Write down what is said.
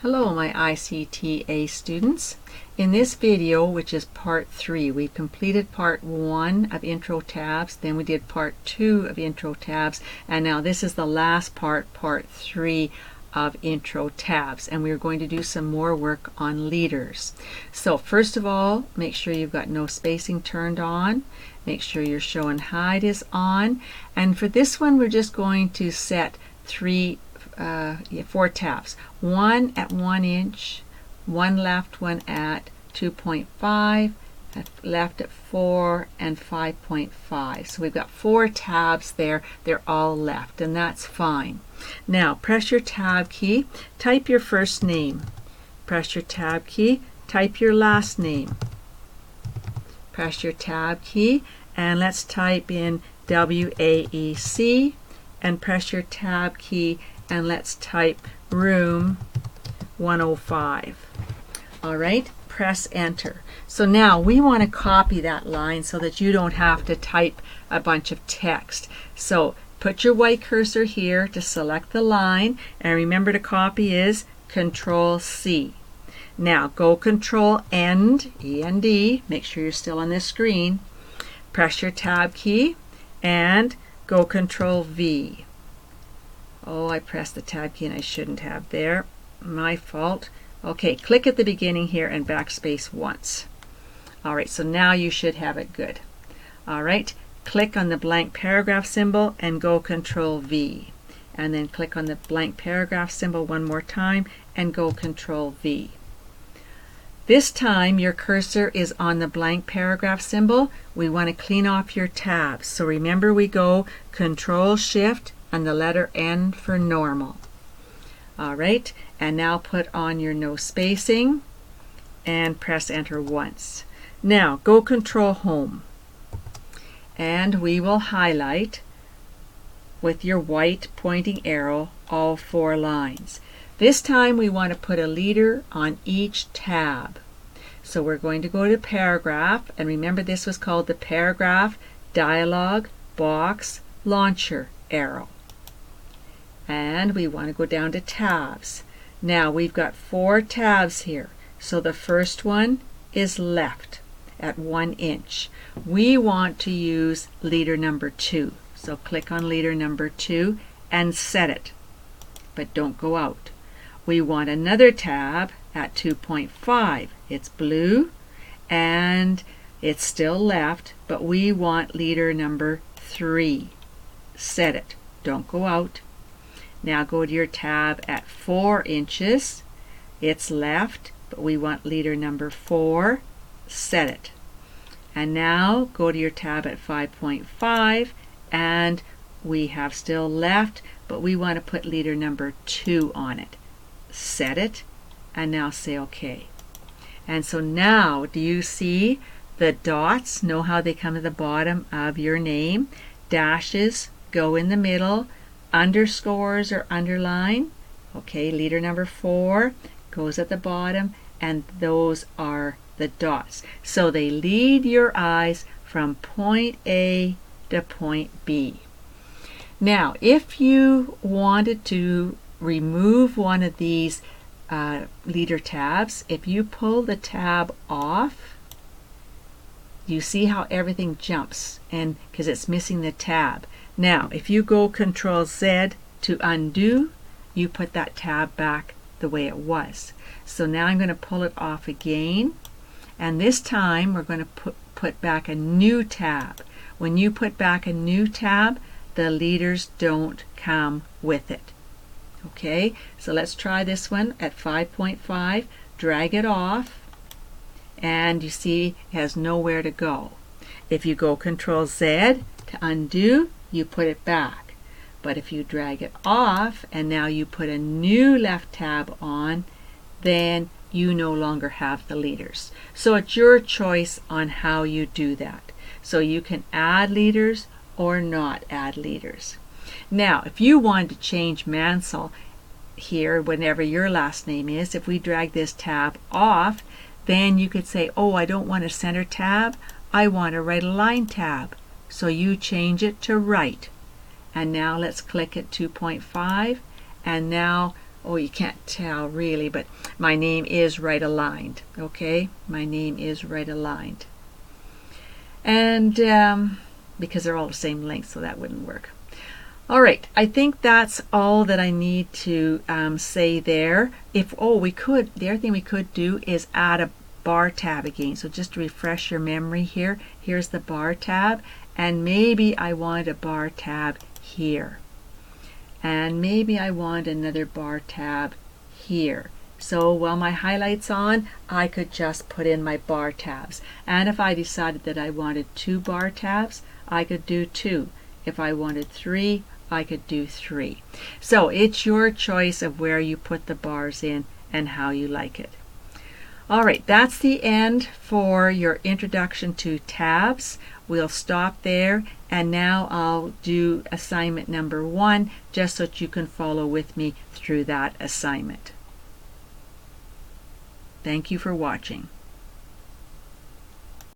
Hello my ICTA students. In this video, which is part 3, we've completed part 1 of intro tabs, then we did part 2 of intro tabs, and now this is the last part, part 3 of intro tabs, and we're going to do some more work on leaders. So first of all, make sure you've got no spacing turned on. Make sure your show and hide is on, and for this one we're just going to set 4 tabs. One at 1 inch, one left, one at 2.5, left at 4, and 5.5. So we've got 4 tabs there. They're all left, and that's fine. Now press your tab key, type your first name. Press your tab key, type your last name. Press your tab key, and let's type in WAEC, and press your tab key, and let's type room 105. All right, press enter. So now we want to copy that line so that you don't have to type a bunch of text. So put your white cursor here to select the line, and remember to copy is Control C. Now go Control End, E-N-D, make sure you're still on this screen. Press your tab key and go Control V. Oh, I pressed the tab key and I shouldn't have there. My fault. Okay, click at the beginning here and backspace once. All right, so now you should have it good. All right, click on the blank paragraph symbol and go Control V. And then click on the blank paragraph symbol one more time and go Control V. This time your cursor is on the blank paragraph symbol. We want to clean off your tabs. So remember, we go Control Shift and the letter N for normal. All right, and now put on your no spacing and press enter once. Now go Control Home, and we will highlight with your white pointing arrow all 4 lines. This time we want to put a leader on each tab. So we're going to go to Paragraph, and remember this was called the Paragraph Dialog Box Launcher arrow. And we want to go down to Tabs. Now we've got 4 tabs here. So the first one is left at 1 inch. We want to use leader number 2. So click on leader number 2 and set it, but don't go out. We want another tab at 2.5. It's blue and it's still left, but we want leader number 3. Set it, don't go out. Now go to your tab at 4 inches. It's left, but we want leader number 4. Set it. And now go to your tab at 5.5, and we have still left, but we want to put leader number 2 on it. Set it, and now say OK. And so now, do you see the dots? Know how they come at the bottom of your name? Dashes go in the middle. Underscores or underline. Okay, leader number 4 goes at the bottom, and those are the dots. So they lead your eyes from point A to point B. Now, if you wanted to remove one of these leader tabs, if you pull the tab off, you see how everything jumps, and because it's missing the tab. Now, if you go Control Z to undo, you put that tab back the way it was. So now I'm going to pull it off again, and this time we're going to put back a new tab. When you put back a new tab, the leaders don't come with it. Okay, so let's try this one at 5.5. Drag it off, and you see it has nowhere to go. If you go Control Z to undo, you put it back. But if you drag it off and now you put a new left tab on, then you no longer have the leaders. So it's your choice on how you do that. So you can add leaders or not add leaders. Now, if you want to change Mansell here, whenever your last name is, if we drag this tab off, then you could say, oh, I don't want a center tab, I want a right align tab. So you change it to right. And now let's click at 2.5, and now oh, you can't tell really, but my name is right aligned. Okay, my name is right aligned. And because they're all the same length, so that wouldn't work. All right, I think that's all that I need to say there. The other thing we could do is add a bar tab again. So just to refresh your memory here, here's the bar tab, and maybe I want a bar tab here. And maybe I want another bar tab here. So while my highlight's on, I could just put in my bar tabs. And if I decided that I wanted 2 bar tabs, I could do 2. If I wanted 3, I could do 3. So it's your choice of where you put the bars in and how you like it. All right, that's the end for your introduction to tabs. We'll stop there, and now I'll do assignment number 1 just so that you can follow with me through that assignment. Thank you for watching.